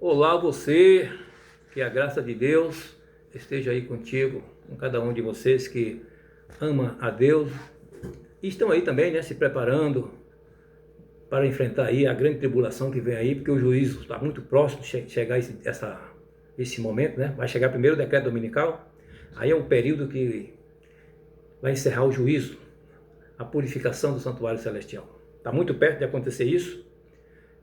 Olá você, que a graça de Deus esteja aí contigo, com cada um de vocês que ama a Deus e estão aí também, né, se preparando para enfrentar aí a grande tribulação que vem aí, porque o juízo está muito próximo de chegar esse momento, né? Vai chegar primeiro o decreto dominical, aí é um período que vai encerrar o juízo, a purificação do santuário celestial. Está muito perto de acontecer isso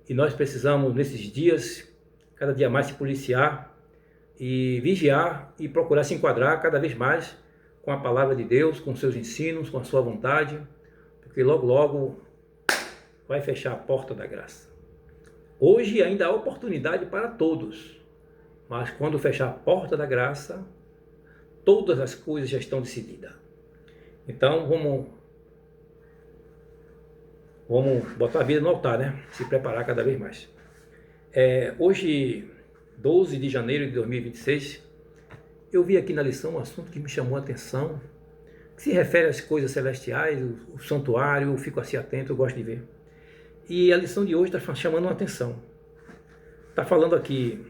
e nós precisamos nesses dias cada dia mais se policiar e vigiar e procurar se enquadrar cada vez mais com a palavra de Deus, com seus ensinos, com a sua vontade, porque logo, logo vai fechar a porta da graça. Hoje ainda há oportunidade para todos, mas quando fechar a porta da graça, todas as coisas já estão decididas. Então vamos botar a vida no altar, né? Se preparar cada vez mais. Hoje, 12 de janeiro de 2026, eu vi aqui na lição um assunto que me chamou a atenção, que se refere às coisas celestiais, o santuário, eu fico assim atento, eu gosto de ver. E a lição de hoje está chamando a atenção. Está falando aqui,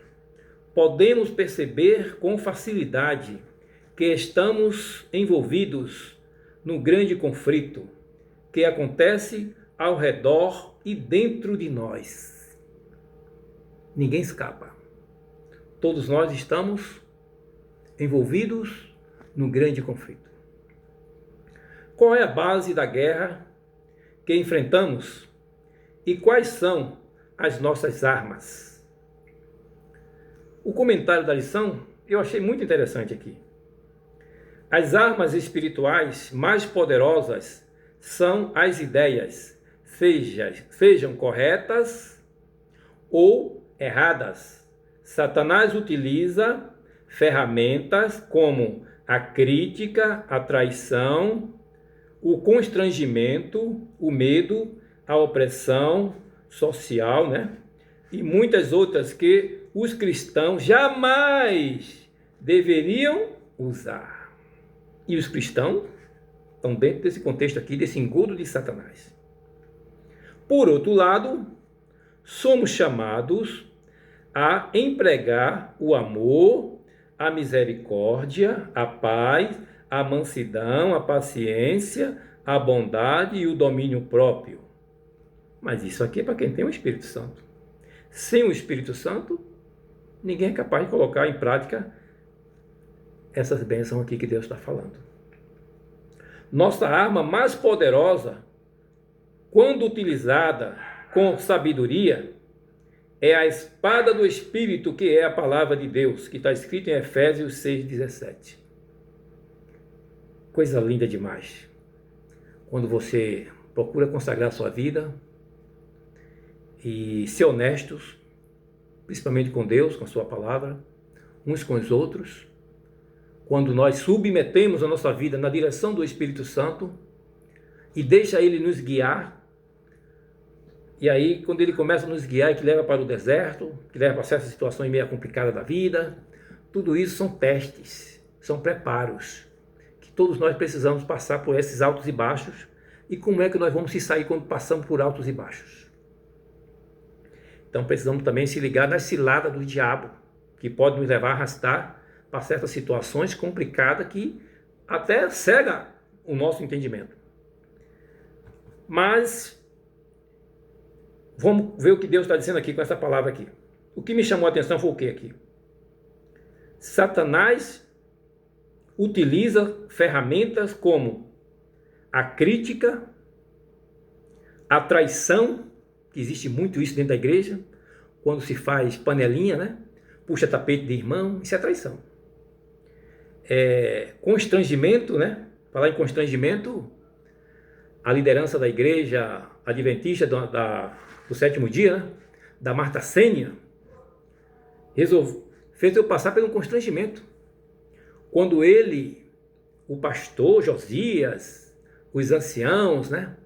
podemos perceber com facilidade que estamos envolvidos no grande conflito que acontece ao redor e dentro de nós. Ninguém escapa. Todos nós estamos envolvidos no grande conflito. Qual é a base da guerra que enfrentamos e quais são as nossas armas? O comentário da lição eu achei muito interessante aqui. As armas espirituais mais poderosas são as ideias, sejam corretas ou erradas. Satanás utiliza ferramentas como a crítica, a traição, o constrangimento, o medo, a opressão social, né? E muitas outras que os cristãos jamais deveriam usar. E os cristãos estão dentro desse contexto aqui, desse engodo de Satanás. Por outro lado, somos chamados a empregar o amor, a misericórdia, a paz, a mansidão, a paciência, a bondade e o domínio próprio. Mas isso aqui é para quem tem o Espírito Santo. Sem o Espírito Santo, ninguém é capaz de colocar em prática essas bênçãos aqui que Deus está falando. Nossa arma mais poderosa, quando utilizada com sabedoria, é a espada do Espírito, que é a palavra de Deus, que está escrito em Efésios 6,17. Coisa linda demais. Quando você procura consagrar a sua vida e ser honestos, principalmente com Deus, com a sua palavra, uns com os outros, quando nós submetemos a nossa vida na direção do Espírito Santo e deixa Ele nos guiar, e aí, quando Ele começa a nos guiar e que leva para o deserto, que leva para certas situações meio complicadas da vida, tudo isso são testes, são preparos, que todos nós precisamos passar por esses altos e baixos. E como é que nós vamos se sair quando passamos por altos e baixos? Então precisamos também se ligar nas ciladas do diabo, que pode nos levar a arrastar para certas situações complicadas que até cega o nosso entendimento. Mas vamos ver o que Deus está dizendo aqui com essa palavra aqui. O que me chamou a atenção foi o que aqui? Satanás utiliza ferramentas como a crítica, a traição, que existe muito isso dentro da igreja, quando se faz panelinha, né? Puxa tapete de irmão, isso é traição. Constrangimento, né? Falar em constrangimento, a liderança da igreja adventista do sétimo dia, né? Da Marta Sênia, fez eu passar por um constrangimento. Quando ele, o pastor Josias, os anciãos, né?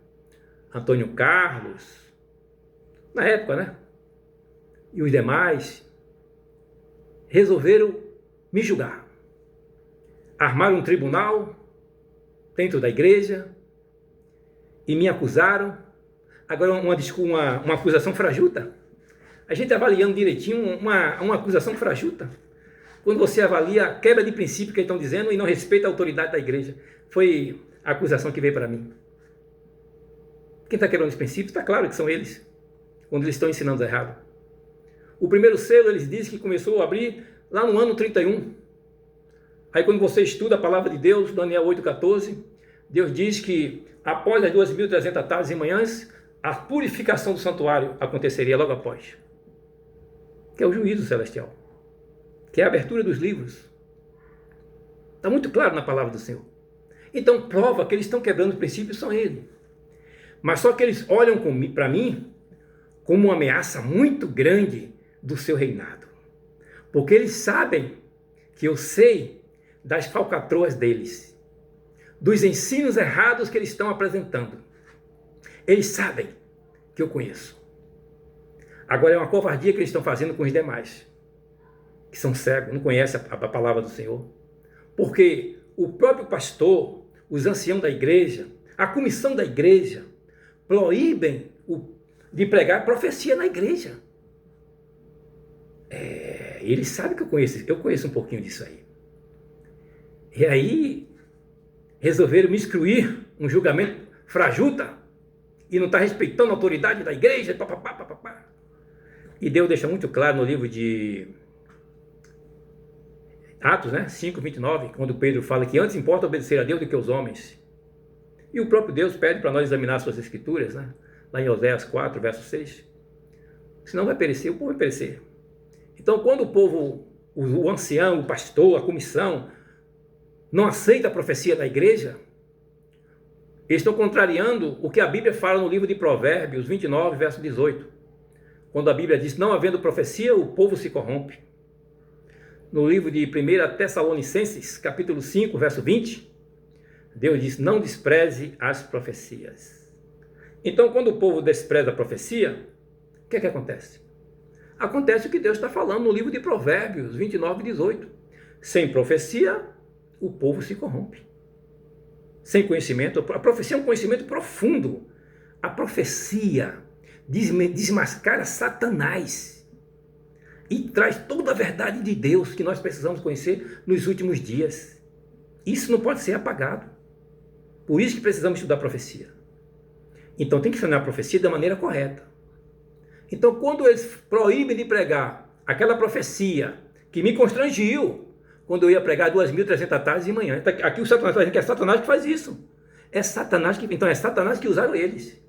Antônio Carlos, na época, né? E os demais, resolveram me julgar. Armaram um tribunal dentro da igreja e me acusaram. Agora uma acusação frajuta. A gente avaliando direitinho uma acusação frajuta. Quando você avalia a quebra de princípio que eles estão dizendo e não respeita a autoridade da igreja. Foi a acusação que veio para mim. Quem está quebrando os princípios, está claro que são eles, quando eles estão ensinando errado. O primeiro selo, eles dizem que começou a abrir lá no ano 31. Aí quando você estuda a palavra de Deus, Daniel 8,14, Deus diz que após as 2.300 tardes e manhãs, a purificação do santuário aconteceria logo após. Que é o juízo celestial. Que é a abertura dos livros. Está muito claro na palavra do Senhor. Então prova que eles estão quebrando os princípios, são eles. Mas só que eles olham para mim como uma ameaça muito grande do seu reinado. Porque eles sabem que eu sei das falcatruas deles, dos ensinos errados que eles estão apresentando. Eles sabem que eu conheço. Agora é uma covardia que eles estão fazendo com os demais, que são cegos, não conhecem a palavra do Senhor. Porque o próprio pastor, os anciãos da igreja, a comissão da igreja, proíbem de pregar profecia na igreja. Eles sabem que eu conheço um pouquinho disso aí. E aí, resolveram me excluir, um julgamento frajuta, e não está respeitando a autoridade da igreja, papapá, papapá. E Deus deixa muito claro no livro de Atos, 5:29, quando Pedro fala que antes importa obedecer a Deus do que aos homens. E o próprio Deus pede para nós examinar suas escrituras, lá em Oséias 4, verso 6. Senão vai perecer, o povo vai perecer. Então, quando o povo, o ancião, o pastor, a comissão, não aceita a profecia da igreja, eles estão contrariando o que a Bíblia fala no livro de Provérbios 29, verso 18. Quando a Bíblia diz, não havendo profecia, o povo se corrompe. No livro de 1 Tessalonicenses, capítulo 5, verso 20, Deus diz, não despreze as profecias. Então, quando o povo despreza a profecia, o que acontece? Acontece o que Deus está falando no livro de Provérbios 29, 18. Sem profecia, o povo se corrompe. Sem conhecimento, a profecia é um conhecimento profundo. A profecia desmascara Satanás e traz toda a verdade de Deus que nós precisamos conhecer nos últimos dias. Isso não pode ser apagado. Por isso que precisamos estudar a profecia. Então tem que ensinar a profecia da maneira correta. Então quando eles proíbem de pregar aquela profecia que me constrangiu, quando eu ia pregar 2.300 tardes e manhã. Aqui o Satanás está dizendo que é Satanás que faz isso. Então é Satanás que usaram eles,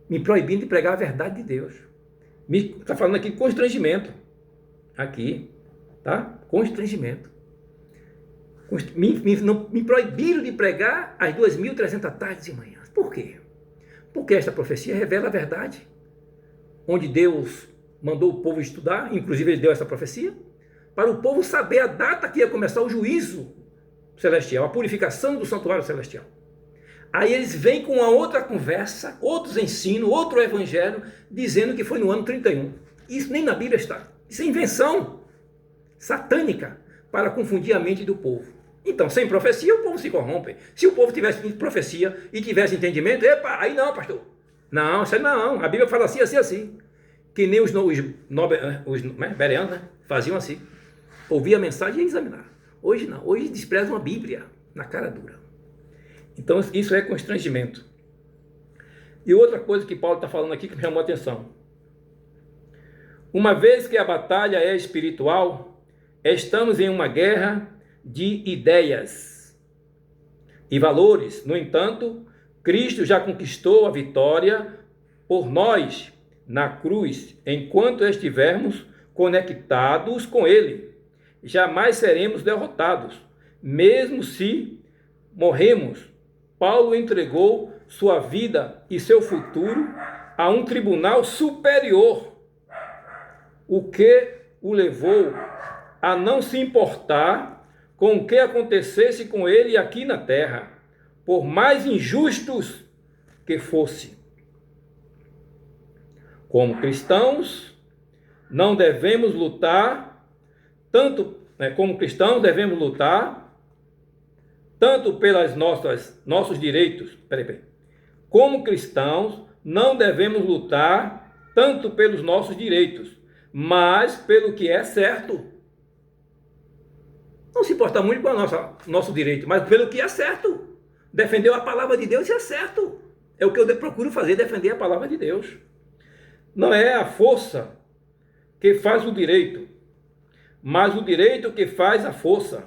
me proibindo de pregar a verdade de Deus. Está falando aqui de constrangimento. Aqui, tá? Constrangimento. Me proibiram de pregar as 2.300 tardes e manhãs. Por quê? Porque esta profecia revela a verdade, onde Deus mandou o povo estudar, inclusive ele deu essa profecia, para o povo saber a data que ia começar o juízo celestial, a purificação do santuário celestial. Aí eles vêm com uma outra conversa, outros ensinos, outro evangelho, dizendo que foi no ano 31. Isso nem na Bíblia está. Isso é invenção satânica para confundir a mente do povo. Então, sem profecia, o povo se corrompe. Se o povo tivesse profecia e tivesse entendimento, epa, aí não, pastor. Não, isso aí não. A Bíblia fala assim, assim, assim. Que nem os bereanos faziam assim. Ouvir a mensagem e examinar. Hoje não. Hoje desprezam a Bíblia na cara dura. Então isso é constrangimento. E outra coisa que Paulo está falando aqui que me chamou a atenção. Uma vez que a batalha é espiritual, estamos em uma guerra de ideias e valores. No entanto, Cristo já conquistou a vitória por nós na cruz, enquanto estivermos conectados com Ele. Jamais seremos derrotados, mesmo se morremos. Paulo entregou sua vida e seu futuro a um tribunal superior, o que o levou a não se importar com o que acontecesse com ele aqui na terra, por mais injustos que fosse. Como cristãos, não devemos lutar tanto pelas nossos direitos. Como cristãos, não devemos lutar tanto pelos nossos direitos, mas pelo que é certo. Não se importa muito com o nosso direito, mas pelo que é certo. Defender a palavra de Deus é certo. É o que eu procuro fazer, defender a palavra de Deus. Não é a força que faz o direito, mas o direito que faz a força.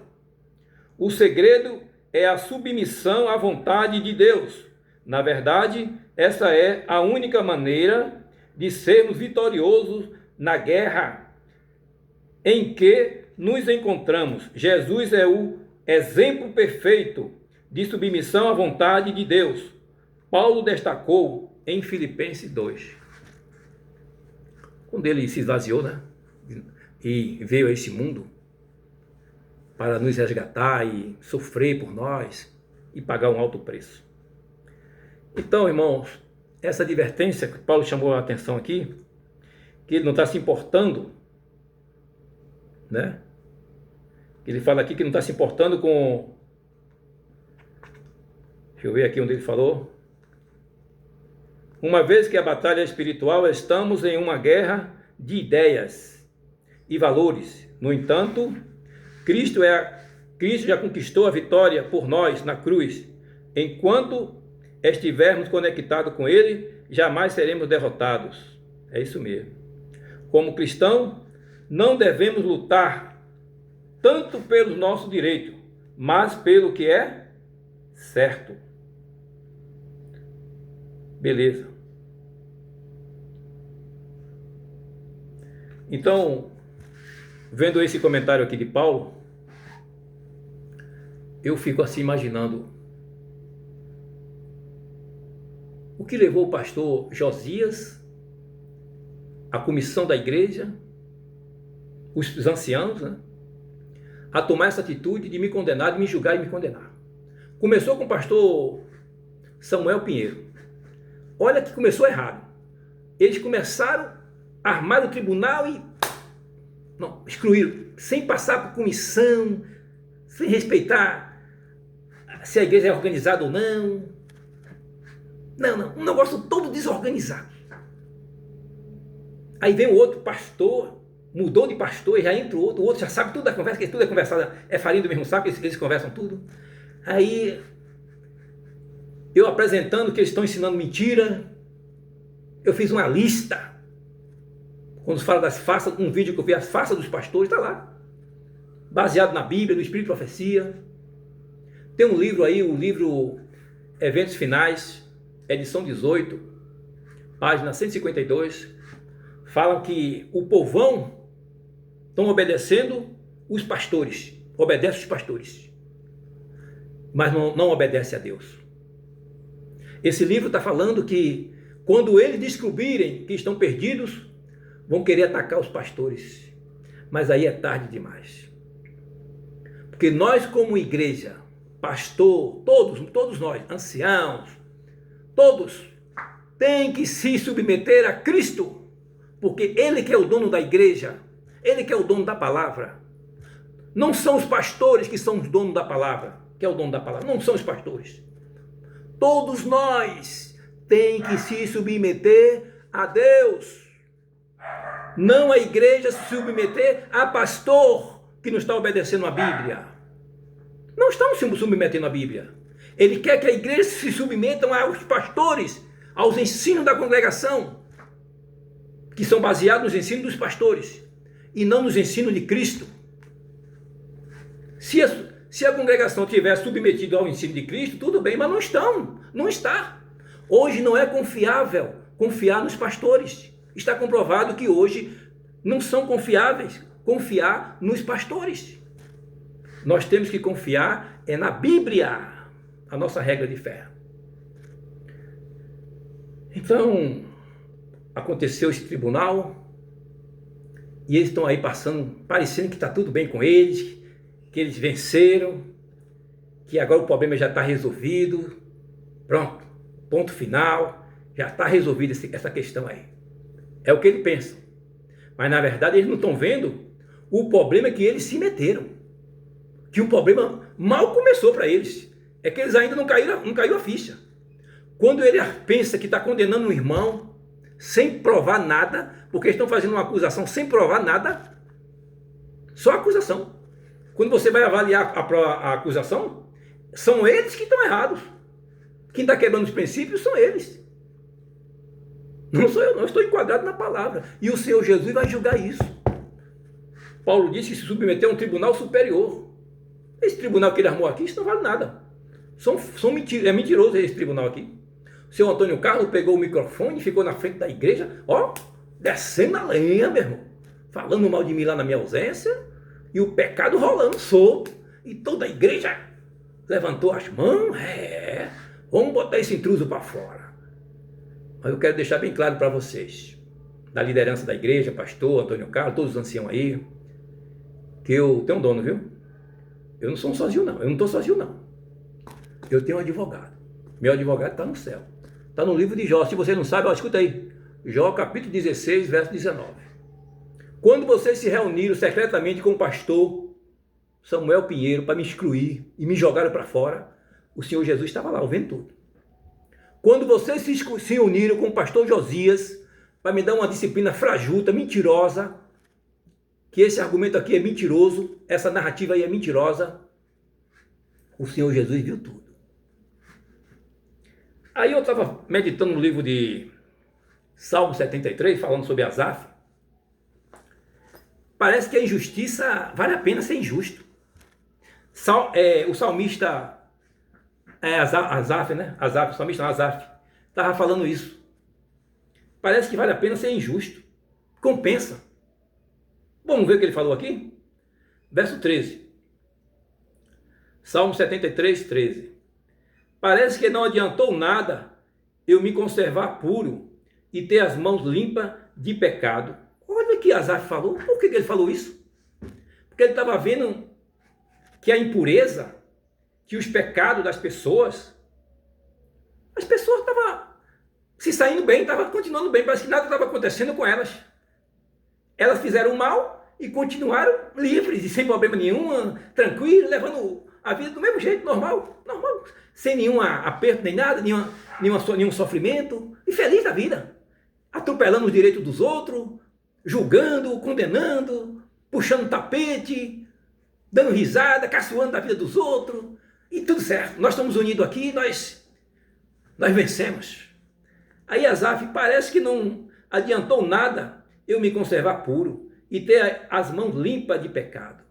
O segredo é a submissão à vontade de Deus. Na verdade, essa é a única maneira de sermos vitoriosos na guerra em que nos encontramos. Jesus é o exemplo perfeito de submissão à vontade de Deus. Paulo destacou em Filipenses 2. Quando ele se esvaziou, né? E veio a esse mundo para nos resgatar e sofrer por nós e pagar um alto preço. Então, irmãos, essa advertência que Paulo chamou a atenção aqui, que ele não está se importando, né? Ele fala aqui que não está se importando com... Deixa eu ver aqui onde ele falou. Uma vez que a batalha é espiritual, estamos em uma guerra de ideias e valores. No entanto, Cristo já conquistou a vitória por nós na cruz. Enquanto estivermos conectados com Ele, jamais seremos derrotados. É isso mesmo. Como cristão, não devemos lutar tanto pelo nosso direito, mas pelo que é certo. Beleza. Então, vendo esse comentário aqui de Paulo, eu fico assim imaginando o que levou o pastor Josias, a comissão da igreja, os anciãos, né, a tomar essa atitude de me condenar, de me julgar e me condenar. Começou com o pastor Samuel Pinheiro. Olha que começou errado. Eles começaram a armar o tribunal e excluíram, sem passar por comissão, sem respeitar se a igreja é organizada ou não. Não, um negócio todo desorganizado. Aí vem o outro pastor, mudou de pastor e já entra o outro já sabe tudo da conversa, que tudo é conversado, é farinha do mesmo saco, eles conversam tudo. Aí, eu apresentando que eles estão ensinando mentira, eu fiz uma lista, quando fala das faces, um vídeo que eu vi, as faces dos pastores, está lá, baseado na Bíblia, no Espírito de Profecia. Tem um livro aí, o livro Eventos Finais, edição 18, página 152, falam que o povão estão obedecendo os pastores, obedece os pastores, mas não obedece a Deus. Esse livro está falando que quando eles descobrirem que estão perdidos, vão querer atacar os pastores, mas aí é tarde demais. Porque nós como igreja, pastor, todos nós, anciãos, todos têm que se submeter a Cristo, porque Ele que é o dono da igreja, Ele que é o dono da palavra. Não são os pastores que são os donos da palavra, que é o dono da palavra, não são os pastores. Todos nós têm que se submeter a Deus. Não a igreja se submeter a pastor que não está obedecendo a Bíblia. Não estamos se submetendo à Bíblia. Ele quer que a igreja se submetam aos pastores, aos ensinos da congregação, que são baseados nos ensinos dos pastores, e não nos ensinos de Cristo. Se a congregação estiver submetida ao ensino de Cristo, tudo bem, mas não está. Hoje não é confiável confiar nos pastores. Está comprovado que hoje não são confiáveis confiar nos pastores. Nós temos que confiar na Bíblia, a nossa regra de fé. Então, aconteceu esse tribunal, e eles estão aí passando, parecendo que está tudo bem com eles, que eles venceram, que agora o problema já está resolvido, pronto, ponto final, já está resolvida essa questão aí. É o que eles pensam. Mas na verdade eles não estão vendo o problema que eles se meteram. Que o problema mal começou para eles. É que eles ainda não caiu a ficha. Quando ele pensa que está condenando um irmão, sem provar nada, porque estão fazendo uma acusação sem provar nada, só acusação. Quando você vai avaliar a acusação, são eles que estão errados. Quem está quebrando os princípios são eles. Não sou eu, não. Estou enquadrado na palavra. E o Senhor Jesus vai julgar isso. Paulo disse que se submeteu a um tribunal superior. Esse tribunal que ele armou aqui, isso não vale nada. É mentiroso esse tribunal aqui. O senhor Antônio Carlos pegou o microfone e ficou na frente da igreja, ó, descendo a lenha, meu irmão. Falando mal de mim lá na minha ausência. E o pecado rolando solto. E toda a igreja levantou as mãos. Vamos botar esse intruso para fora. Mas eu quero deixar bem claro para vocês, da liderança da igreja, pastor Antônio Carlos, todos os anciãos aí, que eu tenho um dono, viu? Eu não sou um sozinho, não. Eu não estou sozinho, não. Eu tenho um advogado. Meu advogado está no céu. Está no livro de Jó. Se você não sabe, ó, escuta aí. Jó, capítulo 16, verso 19. Quando vocês se reuniram secretamente com o pastor Samuel Pinheiro para me excluir e me jogaram para fora, o Senhor Jesus estava lá, ouvindo tudo. Quando vocês se uniram com o pastor Josias para me dar uma disciplina frajuta, mentirosa, que esse argumento aqui é mentiroso, essa narrativa aí é mentirosa, o Senhor Jesus viu tudo. Aí eu estava meditando no livro de Salmo 73, falando sobre Asaf. Parece que a injustiça vale a pena ser injusto. O salmista Asaf, né? O salmista Asaf, estava falando isso. Parece que vale a pena ser injusto. Compensa. Vamos ver o que ele falou aqui? Verso 13. Salmo 73, 13. Parece que não adiantou nada eu me conservar puro e ter as mãos limpas de pecado. Olha o que Asaf falou. Por que ele falou isso? Porque ele estava vendo que a impureza, que os pecados das pessoas, as pessoas estavam se saindo bem, estavam continuando bem, parece que nada estava acontecendo com elas. Elas fizeram mal e continuaram livres e sem problema nenhum, tranquilos, levando a vida do mesmo jeito, normal, sem nenhum aperto nem nada, nenhum sofrimento, e feliz da vida, atropelando os direitos dos outros, julgando, condenando, puxando tapete, dando risada, caçoando da vida dos outros, e tudo certo. Nós estamos unidos aqui, nós vencemos. Aí Asaf, parece que não adiantou nada eu me conservar puro e ter as mãos limpas de pecado.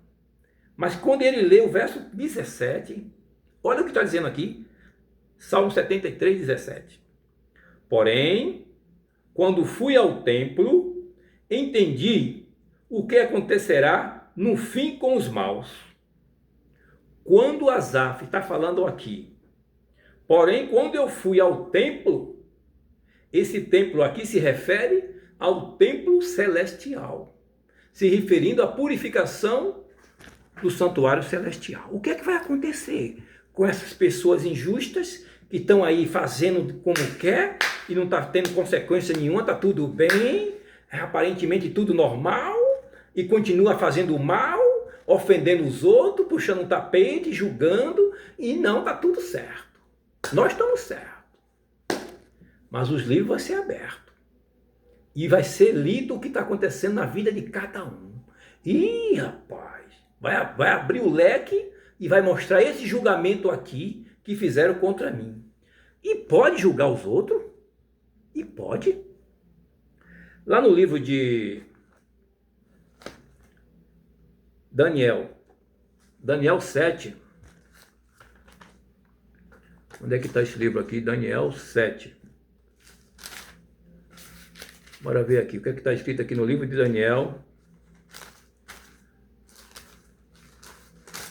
Mas quando ele lê o verso 17, olha o que está dizendo aqui, Salmo 73, 17. Porém, quando fui ao templo, entendi o que acontecerá no fim com os maus. Quando Asaf está falando aqui, porém, quando eu fui ao templo, esse templo aqui se refere ao templo celestial, se referindo à purificação do santuário celestial. O que é que vai acontecer com essas pessoas injustas que estão aí fazendo como quer e não está tendo consequência nenhuma, está tudo bem, é aparentemente tudo normal e continua fazendo mal, ofendendo os outros, puxando um tapete, julgando e não está tudo certo. Nós estamos certos. Mas os livros vão ser abertos e vai ser lido o que está acontecendo na vida de cada um. Ih, rapaz, vai abrir o leque e vai mostrar esse julgamento aqui que fizeram contra mim. E pode julgar os outros? E pode. Lá no livro de Daniel 7. Onde é que está esse livro aqui? Daniel 7. Bora ver aqui. O que é que está escrito aqui no livro de Daniel?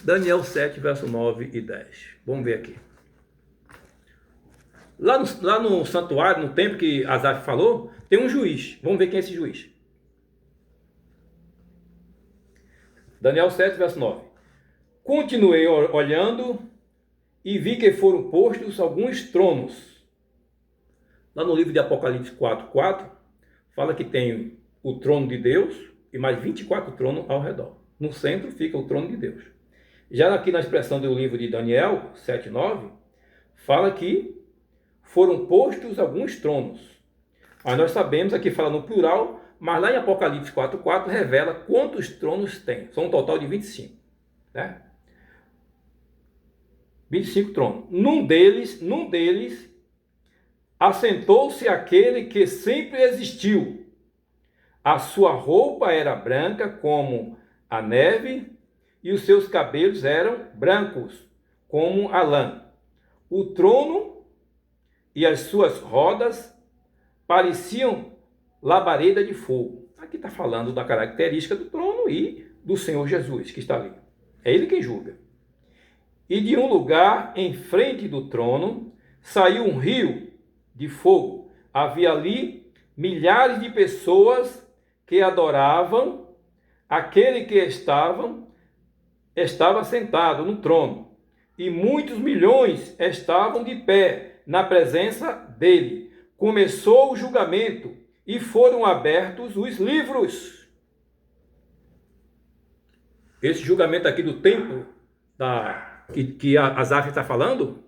Daniel 7, verso 9 e 10. Vamos ver aqui. Lá no santuário, no templo que Asaf falou, tem um juiz. Vamos ver quem é esse juiz. Daniel 7, verso 9. Continuei olhando e vi que foram postos alguns tronos. Lá no livro de Apocalipse 4, 4, fala que tem o trono de Deus e mais 24 tronos ao redor. No centro fica o trono de Deus. Já aqui na expressão do livro de Daniel 7, 9, fala que foram postos alguns tronos. Mas nós sabemos, aqui fala no plural, mas lá em Apocalipse 4:4 revela quantos tronos tem. São um total de 25. Né? 25 tronos. Num deles assentou-se aquele que sempre existiu. A sua roupa era branca como a neve, e os seus cabelos eram brancos como a lã. O trono e as suas rodas pareciam labareda de fogo. Aqui está falando da característica do trono e do Senhor Jesus, que está ali. É ele quem julga. E de um lugar em frente do trono saiu um rio de fogo. Havia ali milhares de pessoas que adoravam aquele que estava sentado no trono. E muitos milhões estavam de pé na presença dele. Começou o julgamento e foram abertos os livros. Esse julgamento aqui do templo que Asaf está falando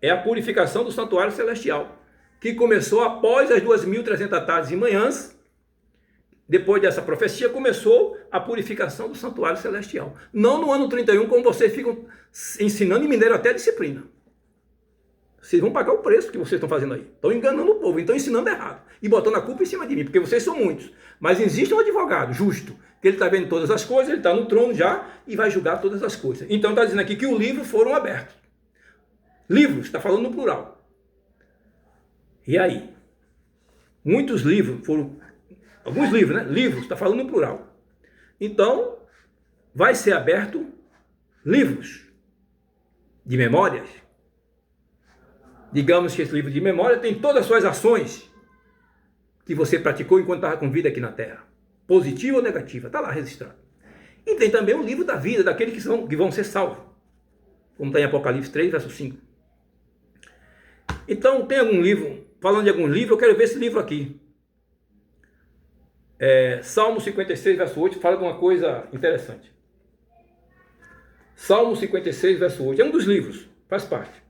é a purificação do santuário celestial, que começou após as 2.300 tardes e manhãs. Depois dessa profecia, começou a purificação do santuário celestial. Não no ano 31, como vocês ficam ensinando em Mineiro até a disciplina. Vocês vão pagar o preço que vocês estão fazendo aí. Estão enganando o povo, estão ensinando errado. E botando a culpa em cima de mim, porque vocês são muitos. Mas existe um advogado justo, que ele está vendo todas as coisas, ele está no trono já e vai julgar todas as coisas. Então está dizendo aqui que os livros foram abertos. Livros, está falando no plural. E aí? Muitos livros foram... Alguns livros, né? Livros, está falando no plural. Então, vai ser aberto livros de memórias. Digamos que esse livro de memória tem todas as suas ações que você praticou enquanto estava com vida aqui na Terra. Positiva ou negativa, está lá registrado. E tem também o livro da vida, daqueles que vão ser salvos. Como está em Apocalipse 3, verso 5. Então, tem algum livro, falando de algum livro, eu quero ver esse livro aqui. Salmo 56, verso 8, fala de uma coisa interessante. Salmo 56, verso 8, é um dos livros, faz parte.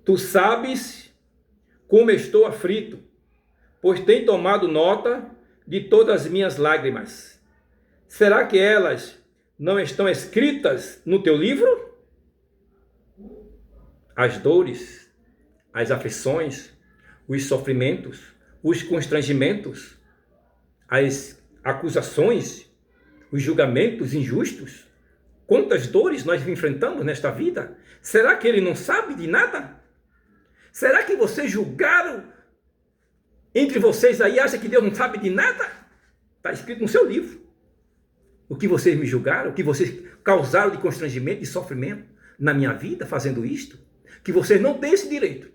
Tu sabes como estou aflito, pois tem tomado nota de todas as minhas lágrimas. Será que elas não estão escritas no teu livro? As dores, as aflições, os sofrimentos, os constrangimentos, as acusações, os julgamentos injustos, quantas dores nós enfrentamos nesta vida? Será que ele não sabe de nada? Será que vocês julgaram entre vocês aí, acham que Deus não sabe de nada? Está escrito no seu livro. O que vocês me julgaram, o que vocês causaram de constrangimento, de sofrimento na minha vida, fazendo isto, que vocês não têm esse direito.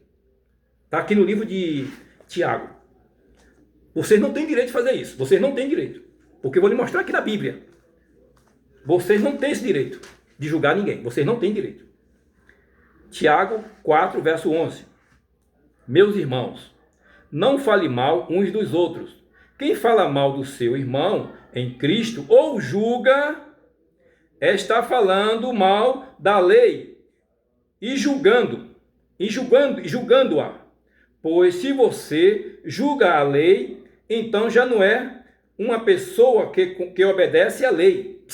Está aqui no livro de Tiago. Vocês não têm direito de fazer isso. Vocês não têm direito. Porque eu vou lhe mostrar aqui na Bíblia. Vocês não têm esse direito de julgar ninguém. Vocês não têm direito. Tiago 4, verso 11. Meus irmãos, não fale mal uns dos outros. Quem fala mal do seu irmão em Cristo ou julga, está falando mal da lei e julgando-a. Pois se você julga a lei, então já não é uma pessoa que obedece à lei.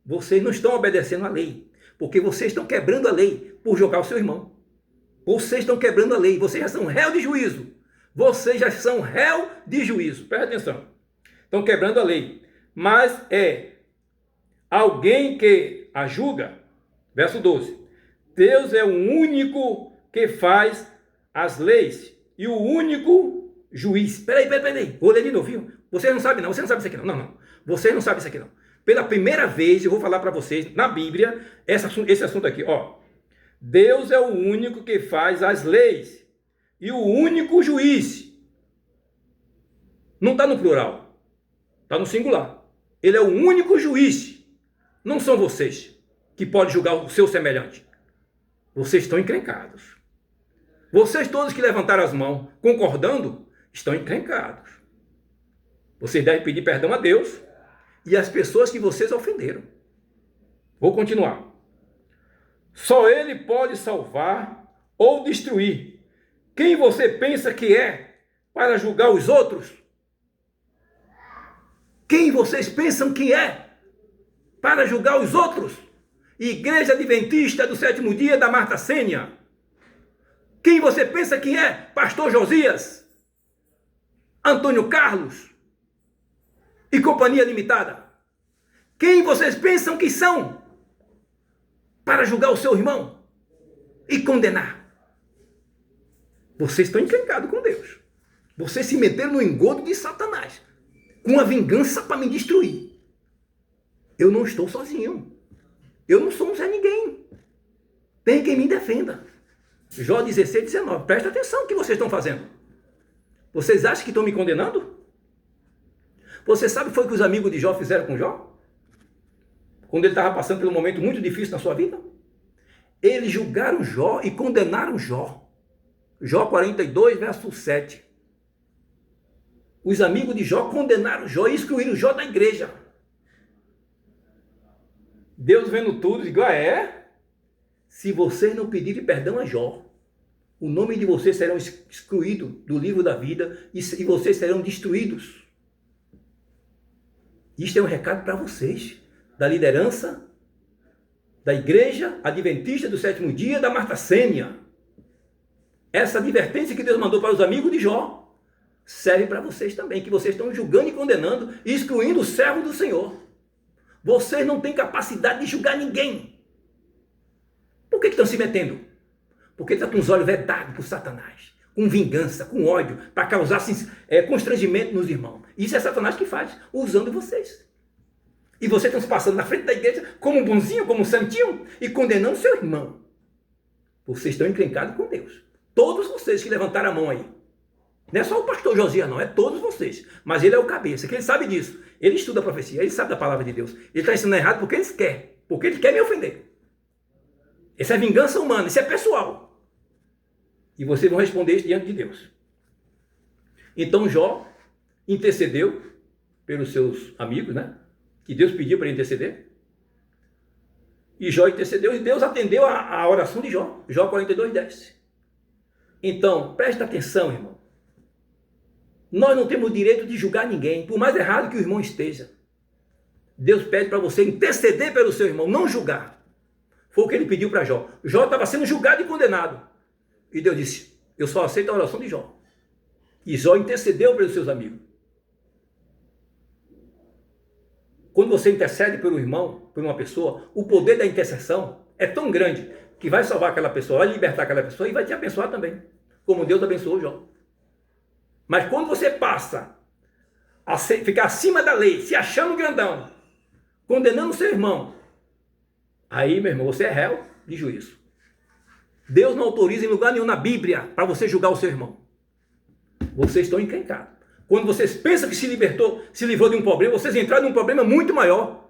Vocês não estão obedecendo à lei, porque vocês estão quebrando a lei por julgar o seu irmão. Vocês estão quebrando a lei, vocês já são réu de juízo. Vocês já são réu de juízo. Presta atenção. Estão quebrando a lei. Mas é alguém que a julga. Verso 12. Deus é o único que faz as leis e o único juiz. Peraí. Vou ler de novo, viu? Vocês não sabem não, você não sabe isso aqui não. Não. Vocês não sabem isso aqui não. Pela primeira vez eu vou falar para vocês, na Bíblia, esse assunto aqui, ó. Deus é o único que faz as leis e o único juiz. Não está no plural, está no singular. Ele é o único juiz. Não são vocês que podem julgar o seu semelhante. Vocês estão encrencados. Vocês todos que levantaram as mãos concordando, estão encrencados. Vocês devem pedir perdão a Deus e às pessoas que vocês ofenderam. Vou continuar. Só Ele pode salvar ou destruir. Quem você pensa que é para julgar os outros? Quem vocês pensam que é para julgar os outros? Igreja Adventista do Sétimo Dia da Marta Sênia. Quem você pensa que é? Pastor Josias, Antônio Carlos e Companhia Limitada. Quem vocês pensam que são para julgar o seu irmão e condenar? Vocês estão encrencados com Deus. Vocês se meteram no engodo de Satanás, com a vingança para me destruir. Eu não estou sozinho. Eu não sou um Zé Ninguém. Tem quem me defenda. Jó 16, 19. Presta atenção no que vocês estão fazendo. Vocês acham que estão me condenando? Você sabe o que foi que os amigos de Jó fizeram com Jó? Quando ele estava passando por um momento muito difícil na sua vida? Eles julgaram Jó e condenaram Jó. Jó 42, verso 7. Os amigos de Jó condenaram Jó e excluíram Jó da igreja. Deus vendo tudo, digo, se vocês não pedirem perdão a Jó, o nome de vocês serão excluídos do livro da vida e vocês serão destruídos. Isto é um recado para vocês, da liderança, da igreja adventista do sétimo dia da Marta Sênia. Essa advertência que Deus mandou para os amigos de Jó serve para vocês também, que vocês estão julgando e condenando e excluindo o servo do Senhor. Vocês não têm capacidade de julgar ninguém. Por que estão se metendo? Porque estão com os olhos vedados por Satanás, com vingança, com ódio, para causar constrangimento nos irmãos. Isso é Satanás que faz, usando vocês. E vocês estão se passando na frente da igreja como um bonzinho, como um santinho, e condenando seu irmão. Vocês estão encrencados com Deus. Todos vocês que levantaram a mão aí. Não é só o pastor Josias, não, é todos vocês. Mas ele é o cabeça, que ele sabe disso. Ele estuda a profecia, ele sabe da palavra de Deus. Ele está ensinando errado porque ele quer. Porque ele quer me ofender. Isso é vingança humana, isso é pessoal. E vocês vão responder isso diante de Deus. Então Jó intercedeu pelos seus amigos, né? Que Deus pediu para ele interceder. E Jó intercedeu e Deus atendeu a oração de Jó. Jó 42, 10. Então, presta atenção, irmão. Nós não temos o direito de julgar ninguém, por mais errado que o irmão esteja. Deus pede para você interceder pelo seu irmão, não julgar. Foi o que ele pediu para Jó. Jó estava sendo julgado e condenado. E Deus disse, eu só aceito a oração de Jó. E Jó intercedeu pelos seus amigos. Quando você intercede pelo irmão, por uma pessoa, o poder da intercessão é tão grande que vai salvar aquela pessoa, vai libertar aquela pessoa e vai te abençoar também, como Deus abençoou Jó. Mas quando você passa a ficar acima da lei, se achando grandão, condenando o seu irmão, aí, meu irmão, você é réu de juízo. Deus não autoriza em lugar nenhum na Bíblia para você julgar o seu irmão. Vocês estão encrencados. Quando vocês pensam que se livrou de um problema, vocês entraram num problema muito maior.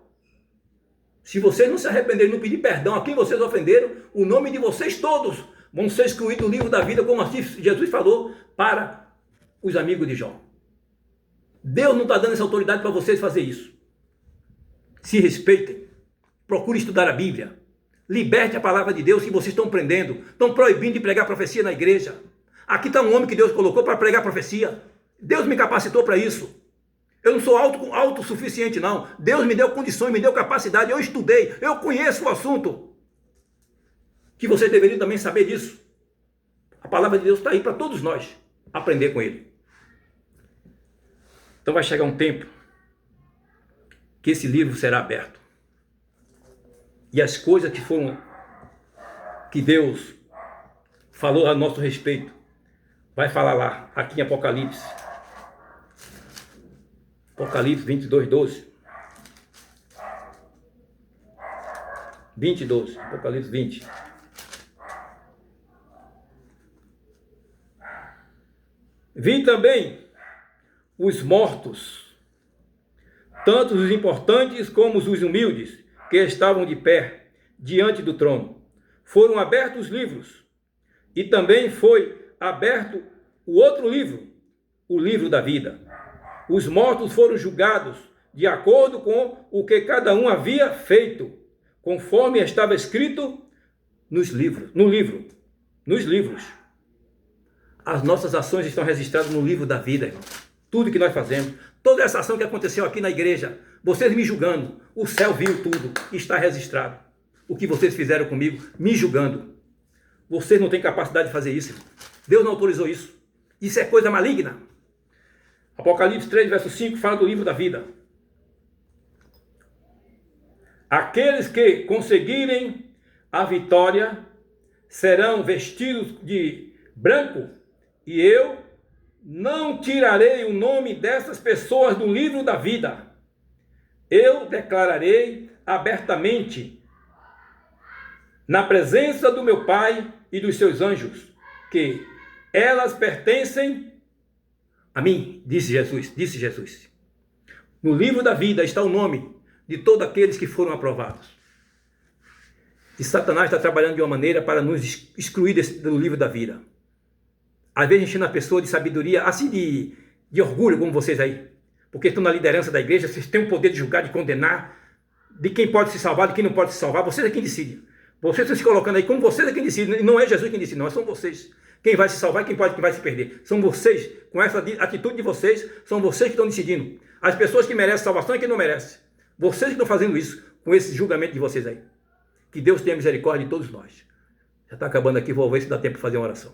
Se vocês não se arrependerem, não pedir perdão a quem vocês ofenderam, o nome de vocês todos vão ser excluídos do livro da vida, como assim Jesus falou para os amigos de Jó. Deus não está dando essa autoridade para vocês fazer isso. Se respeitem. Procure estudar a Bíblia. Liberte a palavra de Deus que vocês estão prendendo. Estão proibindo de pregar profecia na igreja. Aqui está um homem que Deus colocou para pregar profecia. Deus me capacitou para isso. Eu não sou autossuficiente, não. Deus me deu condições, me deu capacidade. Eu estudei, eu conheço o assunto. Que vocês deveriam também saber disso. A palavra de Deus está aí para todos nós aprender com ele. Então vai chegar um tempo que esse livro será aberto. E as coisas que Deus falou a nosso respeito, vai falar lá, aqui em Apocalipse. Apocalipse 22, 12. 20, 12. Apocalipse 20. Vi também os mortos, tanto os importantes como os humildes, que estavam de pé diante do trono. Foram abertos os livros, e também foi aberto o outro livro, o livro da vida. Os mortos foram julgados de acordo com o que cada um havia feito, conforme estava escrito nos livros. As nossas ações estão registradas no livro da vida, irmão. Tudo que nós fazemos, toda essa ação que aconteceu aqui na igreja, vocês me julgando, o céu viu tudo, está registrado. O que vocês fizeram comigo, me julgando. Vocês não têm capacidade de fazer isso, irmão. Deus não autorizou isso. Isso é coisa maligna. Apocalipse 3, verso 5, fala do livro da vida. Aqueles que conseguirem a vitória serão vestidos de branco, e eu não tirarei o nome dessas pessoas do livro da vida. Eu declararei abertamente, na presença do meu Pai e dos seus anjos, que elas pertencem a mim, disse Jesus. No livro da vida está o nome de todos aqueles que foram aprovados. E Satanás está trabalhando de uma maneira para nos excluir do livro da vida. Às vezes ensina a pessoa de sabedoria, assim de orgulho, como vocês aí. Porque estão na liderança da igreja, vocês têm o poder de julgar, de condenar, de quem pode se salvar, de quem não pode se salvar. Vocês é quem decide. Vocês estão se colocando aí como vocês é quem decide. E não é Jesus quem decide, não, são vocês. Quem vai se salvar e quem vai se perder. São vocês, com essa atitude de vocês, são vocês que estão decidindo. As pessoas que merecem salvação e quem não merece. Vocês que estão fazendo isso, com esse julgamento de vocês aí. Que Deus tenha misericórdia de todos nós. Já está acabando aqui, vou ver se dá tempo de fazer uma oração.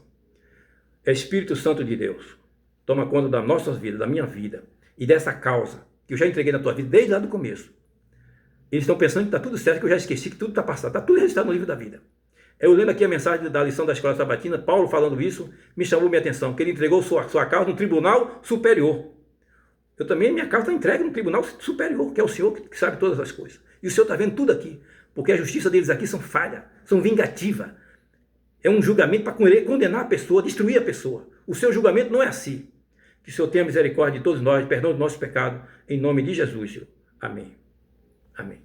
Espírito Santo de Deus, toma conta das nossas vidas, da minha vida e dessa causa que eu já entreguei na tua vida desde lá do começo. Eles estão pensando que está tudo certo, que eu já esqueci, que tudo está passado. Está tudo registrado no livro da vida. Eu lendo aqui a mensagem da lição da Escola Sabatina, Paulo falando isso, me chamou minha atenção, que ele entregou sua causa no tribunal superior. Eu também, minha causa está entregue no tribunal superior, que é o Senhor que sabe todas as coisas. E o Senhor está vendo tudo aqui, porque a justiça deles aqui são falha, são vingativa. É um julgamento para condenar a pessoa, destruir a pessoa. O seu julgamento não é assim. Que o Senhor tenha misericórdia de todos nós, perdão dos nossos pecados, em nome de Jesus, Senhor. Amém. Amém.